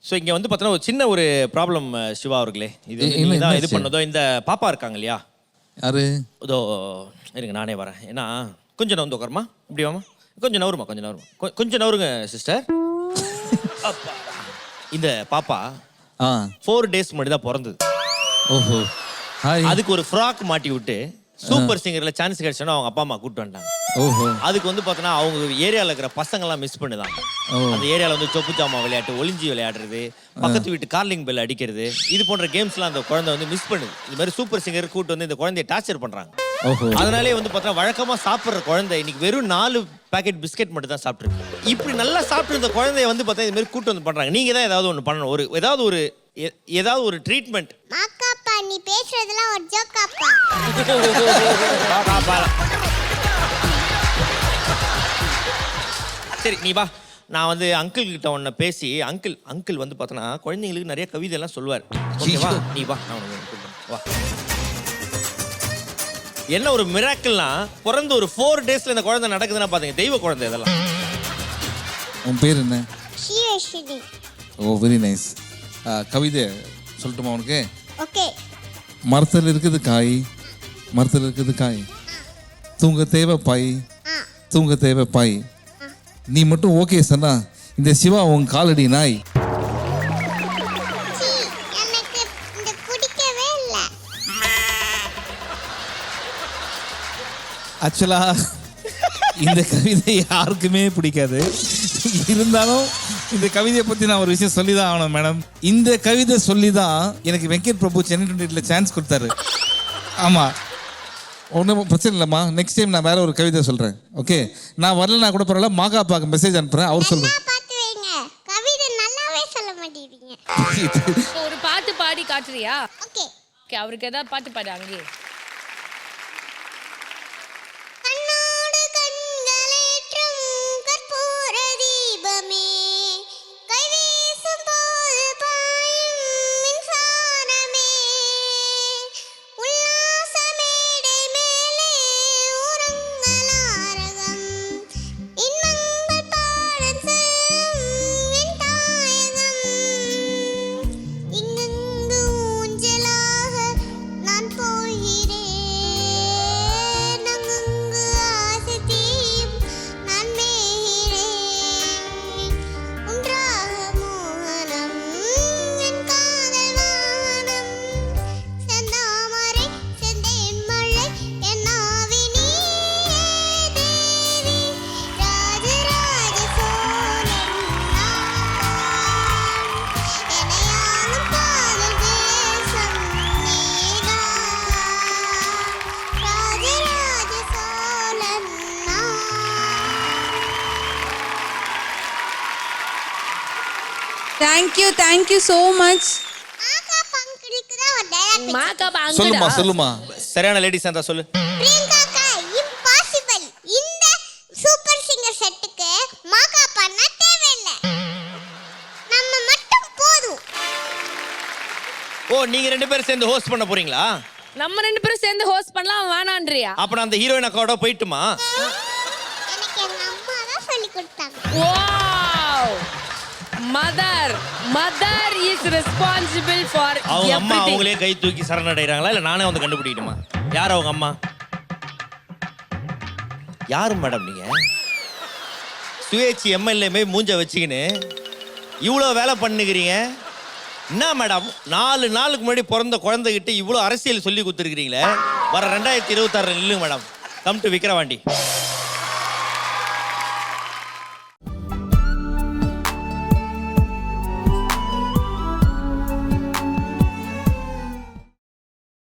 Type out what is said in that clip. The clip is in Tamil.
ஸோ இங்கே வந்து பார்த்தோன்னா ஒரு சின்ன ஒரு ப்ராப்ளம் சிவா அவர்களே. இது பண்ணதோ இந்த பாப்பா இருக்காங்க இல்லையா? யாரு? இதோ இருங்க நானே வரேன். ஏன்னா கொஞ்சம் நவுந்து உட்காருமா, இப்படி வாமா, கொஞ்சம் நவருமா, கொஞ்சம் நவருங்க சிஸ்டர். இந்த பாப்பா 4 days முன்னாடி தான் பிறந்தது. ஓஹோ. அதுக்கு ஒரு ஃப்ராக் மாட்டி விட்டு சூப்பர் சிங்கர்ல சான்ஸ் கிடைச்சோன்னா அவங்க அப்பா அம்மா கூப்பிட்டு வந்துட்டாங்க. ஓஹோ. அதுக்கு வந்து பார்த்தோன்னா அவங்க ஏரியாவில் இருக்கிற பசங்கள்லாம் மிஸ் பண்ணுதாங்க. அந்த ஏரியாவில் வந்து சொப்பு ஜாமா விளையாட்டு, ஒளிஞ்சி விளையாடுறது, பக்கத்து வீட்டு கார்லிங் பெல் அடிக்கிறது, இது போன்ற கேம்ஸ்லாம் அந்த குழந்தை வந்து மிஸ் பண்ணுது. இது மாதிரி சூப்பர் சிங்கர் கூப்பிட்டு வந்து இந்த குழந்தைய டார்ச்சர் பண்றாங்க. அதனாலே வந்து பார்த்தா வழக்கமாக சாப்பிட்ற குழந்தை இன்னைக்கு வெறும் 4 பாக்கெட் பிஸ்கெட் மட்டும் தான் சாப்பிட்டுருக்கு. இப்படி நல்லா சாப்பிட்டு இந்த குழந்தைய வந்து பார்த்தா இது மாதிரி கூட்டு வந்து பண்றாங்க. நீங்க தான் ஏதாவது ஒன்று பண்ணணும். ஏதாவது ஒரு ட்ரீட்மெண்ட். மாக்காப்பா நீ பேசுறதெல்லாம் ஒரு ஜோக்காப்பா. சரி நீ வா, நான் வந்து அங்கிள் கிட்ட ஒன்று பேசி அங்கிள் வந்து பார்த்தோன்னா குழந்தைங்களுக்கு நிறைய கவிதை எல்லாம் சொல்லுவார். ஓகேவா? நீ வா, நான் உனக்கு வா. என்ன ஒரு மிராக்கிள்னா பிறந்த ஒரு 4 daysல இந்த குழந்தை நடக்குதுன்னா பாத்தீங்க, தெய்வ குழந்தை இதெல்லாம். உன் பேர் என்ன? ஷீயஷினி. ஓ வெரி நைஸ். கவிதை சொல்லட்டுமா உனக்கு? ஓகே. மரத்தில் இருக்குது காய், மரத்தில் இருக்குது காய், தூங்க தேவை பாய், தூங்க தேவை பாய், நீ மட்டும் ஓகே சொன்னா இந்த சிவா உன் காலடி நாய். எனக்கு இந்த பிடிக்கவே இல்ல. ஆக்சுவலா இந்த கவிதை யாருக்குமே பிடிக்காது. இருந்தாலும் இந்த கவிதையை பற்றி நான் ஒரு விஷயம் சொல்லி தான் ஆகணும் மேடம். இந்த கவிதை சொல்லி தான் எனக்கு வெங்கட் பிரபு சென்னை 28ல சான்ஸ் கொடுத்தாரு. ஆமாம், ஒன்றும் பிரச்சனை இல்லைம்மா. நெக்ஸ்ட் டைம் நான் வேற ஒரு கவிதை சொல்கிறேன். ஓகே, நான் வரலன்னா கூட பரவாயில்ல, மாகாப்பாக்கு மெசேஜ் அனுப்புகிறேன், அவர் சொல்லுவேன். பார்த்து வைங்க, கவிதை நல்லாவே சொல்ல மாட்டேங்கிறீங்க. ஒரு பாட்டு பாடி காட்டுறியா? ஓகே. ஓகே, அவருக்கு ஏதாவது பாட்டு பாடு அங்கே. கண்ணோடு கண்களேற்றும் கற்பூர தீபமே, கைவீசும் போது பாயும் மின்சாரமே, உல்லாச மேடை மேலே உறங்கலாரகம், இன்பங்கள் பாடச் செல்லும் என் தாயகம், இங்கெங்கு ஊஞ்சலாக நான் போகிறேன், அங்கங்கு ஆசை தீயும் நான் மேய்கிறேன், ஒன்றாக மோகனம் என் காதல் வானம், செந்தாமரை செந்தேன் மழை என் ஆவி நீயே தேவி, ராஜராஜ சோழன் நான், எனையாளும் காதல் தேசம் நீதான், ராஜராஜ சோழன் நான். Thank you so much. ஆகா பங்குக்கு தான் ஒரு டயலாக். மாக்கா சொல்லுமா பாங்கடா. சொல்லுமா. சரியான லேடிஸ் தான் சொல்லு. பிரியங்காக்கா இம்பாசிபிள். இந்த சூப்பர் சிங்கர் செட்டுக்கு மாகா பண்ண தேவையில்ல, நம்ம மட்டும் போதும். ஓ, நீங்க 2 பேரும் சேர்ந்து ஹோஸ்ட் பண்ண போறீங்களா? நம்ம 2 பேரும் சேர்ந்து ஹோஸ்ட் பண்ணலாம் வேணான்றியா? அப்ப நான் அந்த ஹீரோயின் அக்காவோட போயிட்டுமா? எனக்கு எங்க அம்மா தான் சொல்லி கொடுத்தாங்க. Wow! Mother is responsible for அவங்க அம்மா எவ்ரிதிங். அவங்களே கை தூக்கி சரணடைறாங்களா இல்ல நானே வந்து கண்டுபிடிக்கணுமா? யார் அவங்க அம்மா? யாரு மேடம் நீங்க? சுயேட்சி எம்எல்ஏ மூஞ்ச வச்சுக்கின்னு இவ்வளோ வேலை பண்ணுகிறீங்க. என்ன மேடம், 4 நாளுக்கு முன்னாடி பிறந்த குழந்தைகிட்ட இவ்வளோ அரசியல் சொல்லி கொடுத்துருக்கிறீங்களே. வர 2026 நில்லுங்க மேடம். Come to Vikravandi.